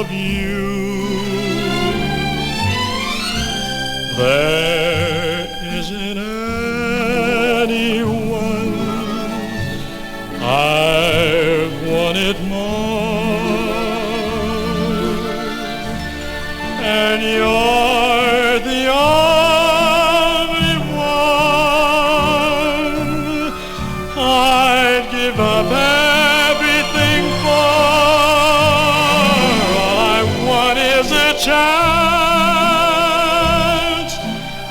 of you. There isn't anyone I've wanted more, and you're the only one I'd give up everything for. All I want is a chance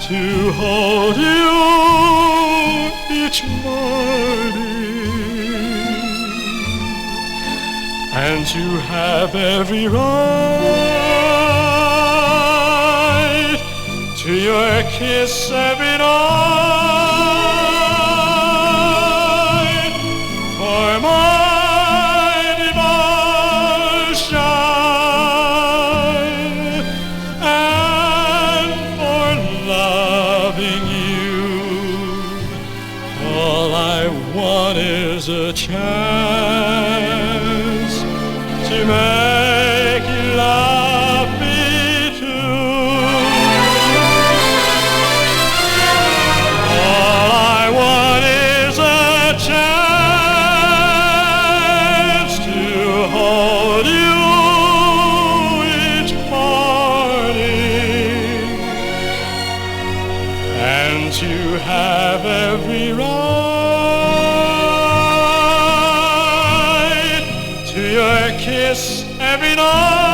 to hold you each morning, and to have every right to your kiss every night. For my devotion and for loving you, all I want is a chance to make you love me too. All I want is a chance to hold you each morning, and to have every right to your kiss every night.